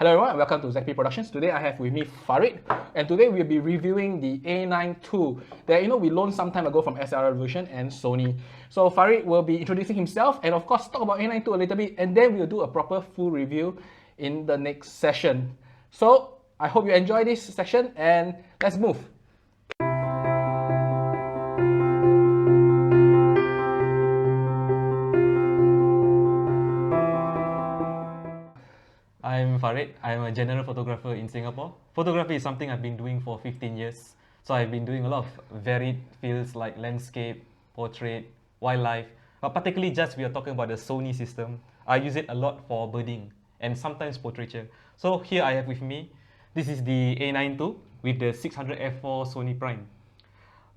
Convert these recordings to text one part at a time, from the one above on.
Hello everyone and welcome to ZP Productions. Today I have with me Farid, and today we'll be reviewing the A9II that we loaned some time ago from SLRRevolution and Sony. So Farid will be introducing himself and of course talk about A9II a little bit, and then we'll do a proper full review in the next session. So I hope you enjoy this section and let's move. I'm Farid. I'm a general photographer in Singapore. Photography is something I've been doing for 15 years. So I've been doing a lot of varied fields like landscape, portrait, wildlife. But particularly just we are talking about the Sony system. I use it a lot for birding and sometimes portraiture. So here I have with me, this is the A9II with the 600 f4 Sony Prime.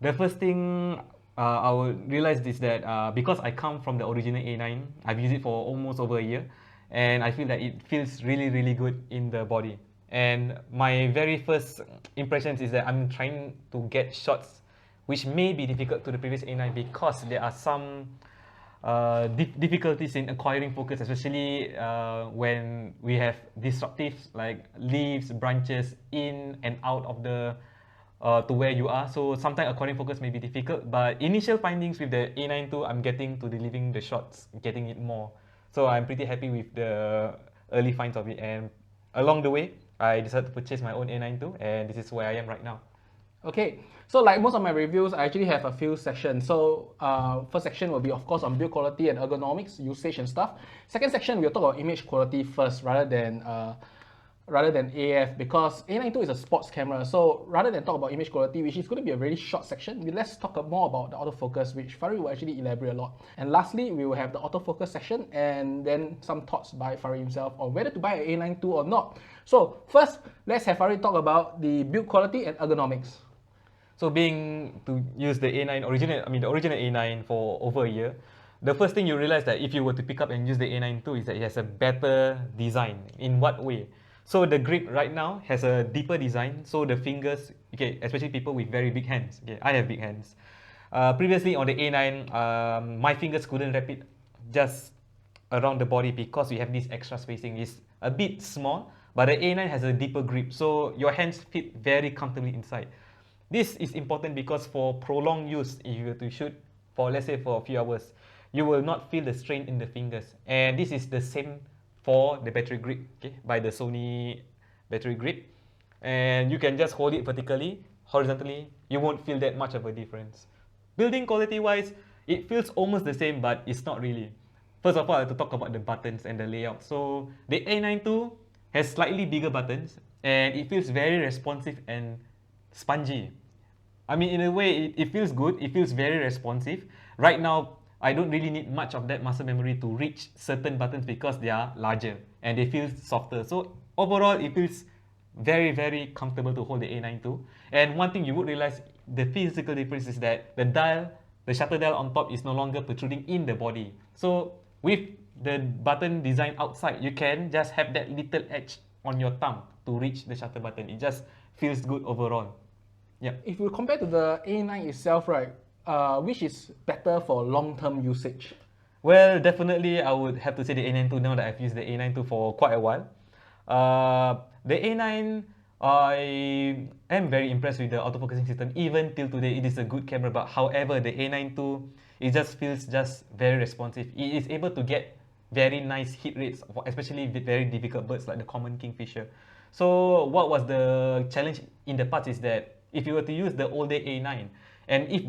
The first thing I would realize is that because I come from the original A9, I've used it for almost over a year, and I feel that it feels really good in the body. And my very first impressions is that I'm trying to get shots which may be difficult to the previous A9 because there are some difficulties in acquiring focus, especially when we have disruptives like leaves, branches in and out of the to where you are. So sometimes acquiring focus may be difficult, but initial findings with the A9II, I'm getting to delivering the shots, getting it more. So I'm pretty happy with the early finds of it, and along the way, I decided to purchase my own A9II, and this is where I am right now. Okay, so like most of my reviews, I actually have a few sections. So first section will be of course on build quality and ergonomics, usage and stuff. Second section we'll talk about image quality first rather than AF, because A9II is a sports camera. So rather than talk about image quality, which is going to be a very short section, let's talk more about the autofocus, which Farid will actually elaborate a lot. And lastly, we will have the autofocus section and then some thoughts by Farid himself on whether to buy an A9II or not. So first, let's have Farid talk about the build quality and ergonomics. So being to use the A9 the original A9 for over a year, the first thing you realize that if you were to pick up and use the A9II is that it has a better design. In what way? So the grip right now has a deeper design, so the fingers, okay, especially people with very big hands. Okay, I have big hands. Previously on the A9, my fingers couldn't wrap it just around the body because we have this extra spacing. It's a bit small, but the A9 has a deeper grip, so your hands fit very comfortably inside. This is important because for prolonged use, if you were to shoot for, let's say, for a few hours, you will not feel the strain in the fingers. And this is the same for the battery grip, okay, by the Sony battery grip. And you can just hold it vertically, horizontally, you won't feel that much of a difference. Building quality wise, it feels almost the same, but it's not really. First of all, I have to talk about the buttons and the layout. So the A9II has slightly bigger buttons, and it feels very responsive and spongy. I mean, in a way, it feels good, it feels very responsive. Right now, I don't really need much of that muscle memory to reach certain buttons because they are larger and they feel softer. So overall, it feels very comfortable to hold the A9II. And one thing you would realize, the physical difference is that the dial, the shutter dial on top is no longer protruding in the body. So with the button design outside, you can just have that little edge on your thumb to reach the shutter button. It just feels good overall. Yeah. If you compare to the A9 itself, right, which is better for long-term usage? Well, definitely I would have to say the A9II now that I've used the A9II for quite a while. The A9, I am very impressed with the autofocusing system. Even till today, it is a good camera. But however, the A9II, it just feels just very responsive. It is able to get very nice hit rates, especially with very difficult birds like the common kingfisher. So what was the challenge in the past is that if you were to use the older A9, and if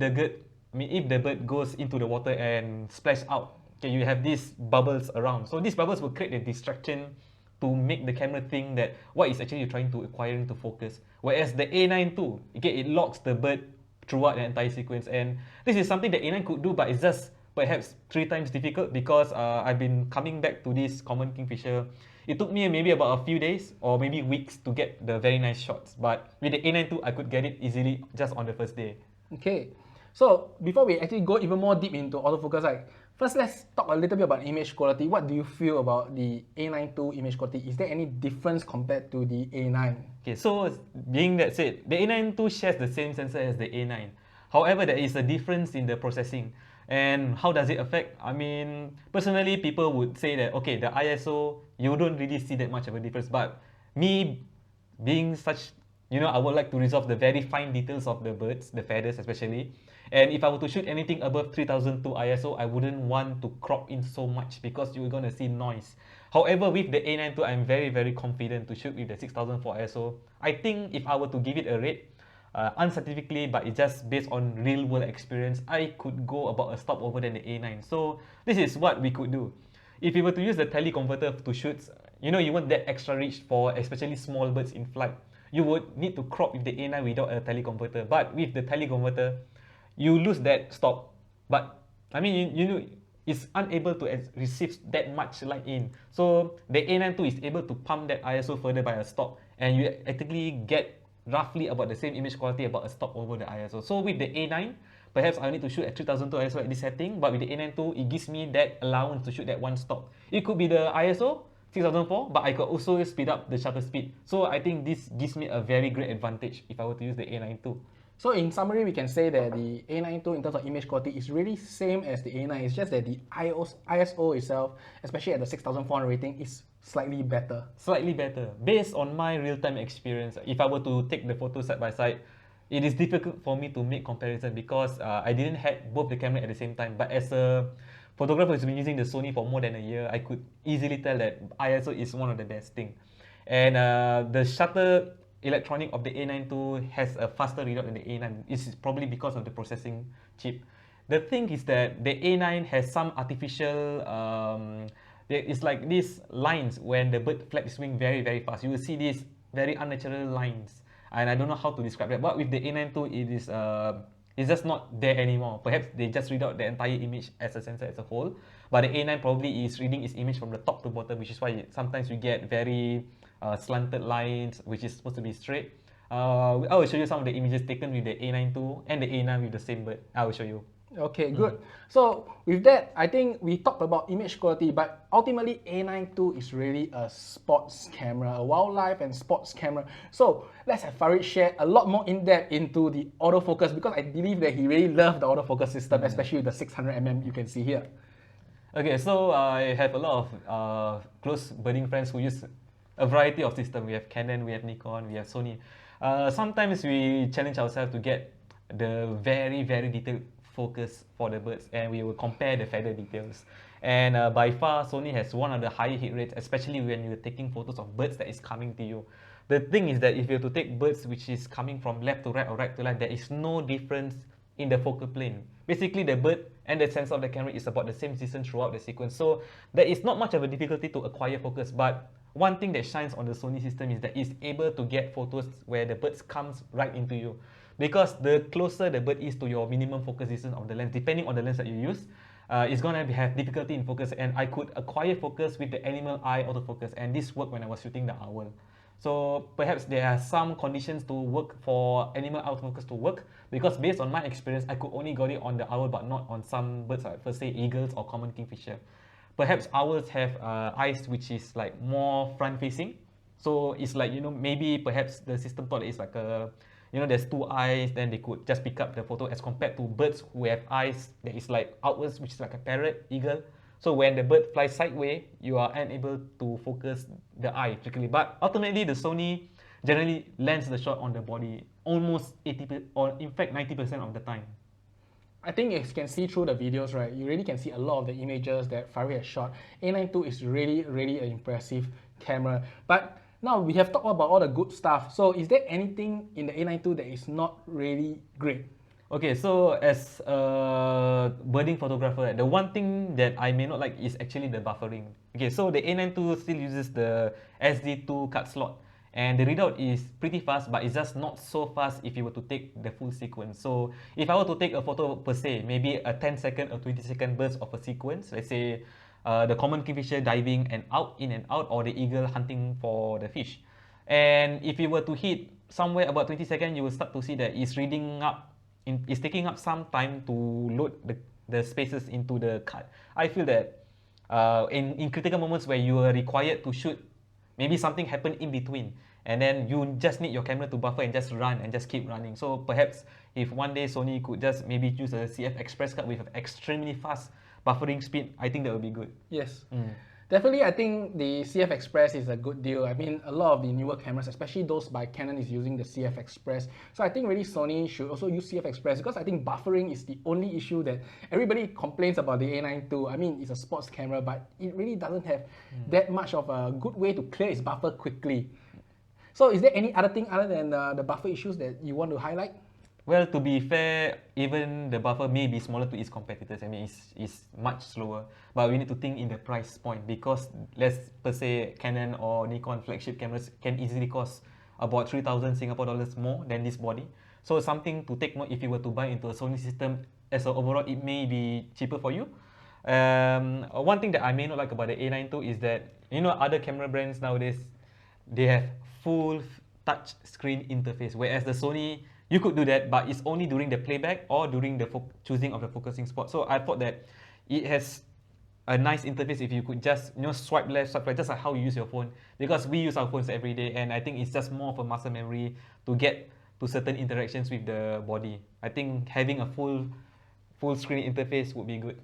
the bird goes into the water and splash out, okay, you have these bubbles around. So these bubbles will create a distraction to make the camera think that what is actually you're trying to acquiring to focus. Whereas the A9II, okay, it locks the bird throughout the entire sequence. And this is something that A9 could do, but it's just perhaps 3 times difficult because I've been coming back to this common kingfisher. It took me maybe about a few days or maybe weeks to get the very nice shots. But with the A9II, I could get it easily just on the first day. Okay, so before we actually go even more deep into autofocus, like, first let's talk a little bit about image quality. What do you feel about the A9II image quality? Is there any difference compared to the A9? Okay, so being that said, the A9II shares the same sensor as the A9. However, there is a difference in the processing. And how does it affect? I mean, personally, people would say that, okay, the ISO, you don't really see that much of a difference. But me being such, I would like to resolve the very fine details of the birds, the feathers especially. And if I were to shoot anything above 3002 ISO, I wouldn't want to crop in so much because you're gonna see noise. However, with the A9II, I'm very, very confident to shoot with the 6004 ISO. I think if I were to give it a rate, unscientifically, but it's just based on real world experience, I could go about a stop over than the A9. So this is what we could do. If you were to use the teleconverter to shoot, you want that extra reach for especially small birds in flight. You would need to crop with the A9 without a teleconverter. But with the teleconverter, you lose that stop. But I mean, it's unable to receive that much light in. So the A9II is able to pump that ISO further by a stop, and you actually get roughly about the same image quality about a stop over the ISO. So with the A9, perhaps I need to shoot at 3002 ISO at this setting, but with the A9II, it gives me that allowance to shoot that one stop. It could be the ISO 6004, but I could also speed up the shutter speed. So I think this gives me a very great advantage if I were to use the A9II. So in summary, we can say that the A9II in terms of image quality is really same as the A9. It's just that the ISO itself, especially at the 6400 rating, is slightly better. Slightly better. Based on my real-time experience, if I were to take the photos side by side, it is difficult for me to make comparison because I didn't have both the camera at the same time. But as a photographer who's been using the Sony for more than a year, I could easily tell that ISO is one of the best thing. And the shutter electronic of the A9II has a faster readout than the A9. It's probably because of the processing chip. The thing is that the A9 has some artificial, it's like these lines when the bird flaps swing very, very fast. You will see these very unnatural lines. And I don't know how to describe that. But with the A9II, it's just not there anymore. Perhaps they just read out the entire image as a sensor as a whole. But the A9 probably is reading its image from the top to bottom, which is why sometimes we get very slanted lines, which is supposed to be straight. I will show you some of the images taken with the A9II and the A9 with the same bird. I will show you. Okay, good. So with that, I think we talked about image quality, but ultimately A9II is really a sports camera, a wildlife and sports camera. So let's have Farid share a lot more in depth into the autofocus, because I believe that he really loved the autofocus system, especially with the 600mm you can see here. Okay, so I have a lot of close birding friends who use a variety of systems. We have Canon, we have Nikon, we have Sony. Sometimes we challenge ourselves to get the very, very detailed focus for the birds, and we will compare the feather details. And by far, Sony has one of the higher hit rates, especially when you're taking photos of birds that is coming to you. The thing is that if you have to take birds which is coming from left to right or right to left, there is no difference in the focal plane. Basically, the bird and the sensor of the camera is about the same distance throughout the sequence. So there is not much of a difficulty to acquire focus, but one thing that shines on the Sony system is that it's able to get photos where the birds comes right into you. Because the closer the bird is to your minimum focus distance of the lens, depending on the lens that you use, it's going to have difficulty in focus. And I could acquire focus with the animal eye autofocus, and this worked when I was shooting the owl. So perhaps there are some conditions to work for animal autofocus to work, because based on my experience, I could only get it on the owl but not on some birds like, per se, eagles or common kingfisher. Perhaps owls have eyes which is like more front facing. So it's like, maybe perhaps the system thought it's like a, there's two eyes, then they could just pick up the photo, as compared to birds who have eyes that is like outwards, which is like a parrot, eagle. So when the bird flies sideways, you are unable to focus the eye particularly. But ultimately, the Sony generally lands the shot on the body almost 80%, or in fact 90% of the time. I think you can see through the videos, right? You really can see a lot of the images that Farid has shot. A9II is really, really an impressive camera. But now we have talked about all the good stuff. So is there anything in the A9II that is not really great? Okay, so as a birding photographer, the one thing that I may not like is actually the buffering. Okay, so the A9II still uses the SD2 cut slot, and the readout is pretty fast, but it's just not so fast if you were to take the full sequence. So if I were to take a photo per se, maybe a 10-second or 20-second burst of a sequence, let's say the common kingfisher diving and out, in and out, or the eagle hunting for the fish. And if you were to hit somewhere about 20 seconds, you will start to see that it's reading up, it's taking up some time to load the spaces into the cut. I feel that in critical moments where you are required to shoot, maybe something happened in between, and then you just need your camera to buffer and just run and just keep running. So perhaps if one day Sony could just maybe choose a CF Express cut with extremely fast buffering speed, I think that would be good. Yes. Definitely, I think the CF Express is a good deal. I mean, a lot of the newer cameras, especially those by Canon, is using the CF Express. So I think really Sony should also use CF Express because I think buffering is the only issue that everybody complains about the A9 II. I mean, it's a sports camera, but it really doesn't have that much of a good way to clear its buffer quickly. So is there any other thing other than the buffer issues that you want to highlight? Well, to be fair, even the buffer may be smaller to its competitors. I mean, it's much slower. But we need to think in the price point because let's per se Canon or Nikon flagship cameras can easily cost about 3,000 Singapore dollars more than this body. So something to take note if you were to buy into a Sony system as a overall, it may be cheaper for you. One thing that I may not like about the A9II is that, you know, other camera brands nowadays, they have full touch screen interface, whereas the Sony, you could do that, but it's only during the playback or during the choosing of the focusing spot. So I thought that it has a nice interface if you could just, you know, swipe left, swipe right, just like how you use your phone. Because we use our phones every day, and I think it's just more of a muscle memory to get to certain interactions with the body. I think having a full screen interface would be good.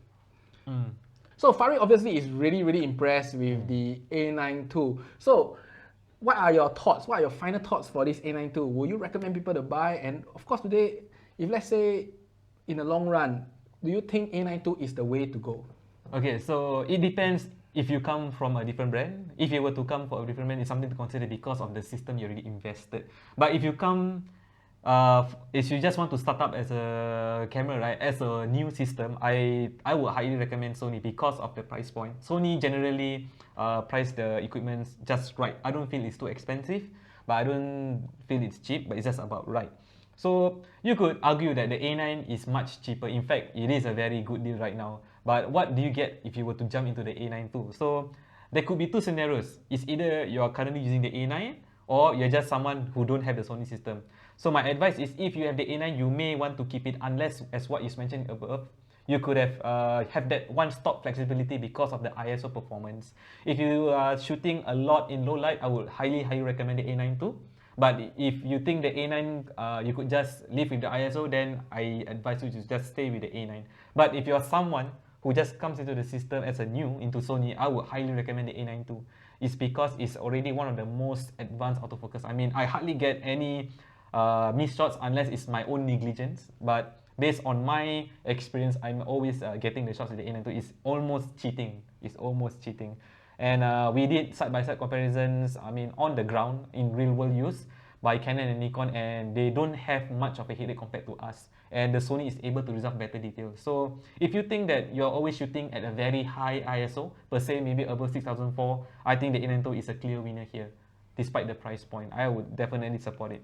So Farid obviously is really impressed with the A9II. So what are your thoughts? What are your final thoughts for this A9II? Will you recommend people to buy? And of course today, if let's say in the long run, do you think A9II is the way to go? Okay, so it depends if you come from a different brand. If you were to come for a different brand, it's something to consider because of the system you already invested. But if you come, if you just want to start up as a camera, right, as a new system, I would highly recommend Sony because of the price point. Sony generally price the equipment just right. I don't feel it's too expensive, but I don't feel it's cheap, but it's just about right. So you could argue that the A9 is much cheaper. In fact, it is a very good deal right now. But what do you get if you were to jump into the A9II? So there could be two scenarios. It's either you're currently using the A9 or you're just someone who don't have the Sony system. So my advice is if you have the A9, you may want to keep it unless, as what is mentioned above, you could have that one-stop flexibility because of the ISO performance. If you are shooting a lot in low light, I would highly recommend the A9II. But if you think the A9, you could just live with the ISO, then I advise you to just stay with the A9. But if you're someone who just comes into the system as a new into Sony, I would highly recommend the A9II. It's because it's already one of the most advanced autofocus. I mean, I hardly get any missed shots unless it's my own negligence. But based on my experience, I'm always getting the shots with the A9II. It's almost cheating. It's almost cheating. And we did side-by-side comparisons, I mean, on the ground in real-world use by Canon and Nikon, and they don't have much of a headache compared to us. And the Sony is able to resolve better details. So if you think that you're always shooting at a very high ISO, per se maybe above 6004, I think the A9II is a clear winner here, despite the price point. I would definitely support it.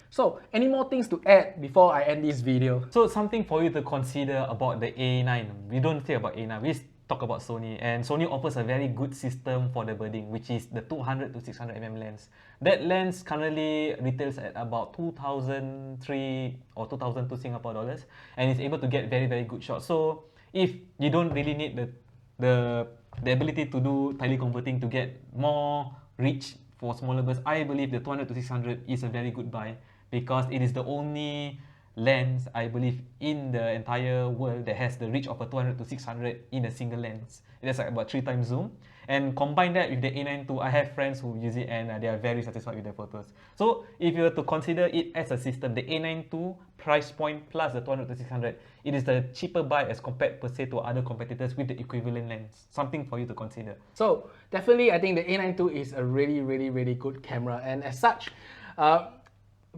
So, any more things to add before I end this video? So something for you to consider about the A9. We don't say about A9, we talk about Sony, and Sony offers a very good system for the birding, which is the 200 to 600mm lens. That lens currently retails at about 2,003 or 2,002 Singapore dollars, and it's able to get very good shots. So if you don't really need the ability to do teleconverting to get more reach for smaller bursts, I believe the 200 to 600 is a very good buy because it is the only lens, I believe, in the entire world that has the reach of a 200 to 600 in a single lens. That's like about 3 times zoom. And combine that with the A9II, I have friends who use it and they are very satisfied with their photos. So if you were to consider it as a system, the A9II price point plus the 200 to 600, it is the cheaper buy as compared per se to other competitors with the equivalent lens. Something for you to consider. So definitely, I think the A9II is a really good camera, and as such,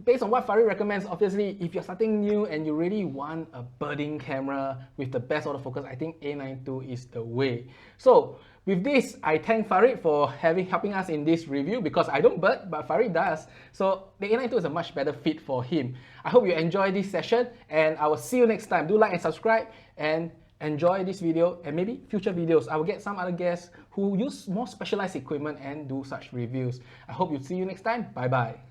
based on what Farid recommends, obviously, if you're starting new and you really want a birding camera with the best autofocus, I think A9II is the way. So with this, I thank Farid for helping us in this review because I don't bird, but Farid does. So the A9II is a much better fit for him. I hope you enjoy this session, and I will see you next time. Do like and subscribe, and enjoy this video and maybe future videos. I will get some other guests who use more specialized equipment and do such reviews. I hope you see you next time. Bye bye.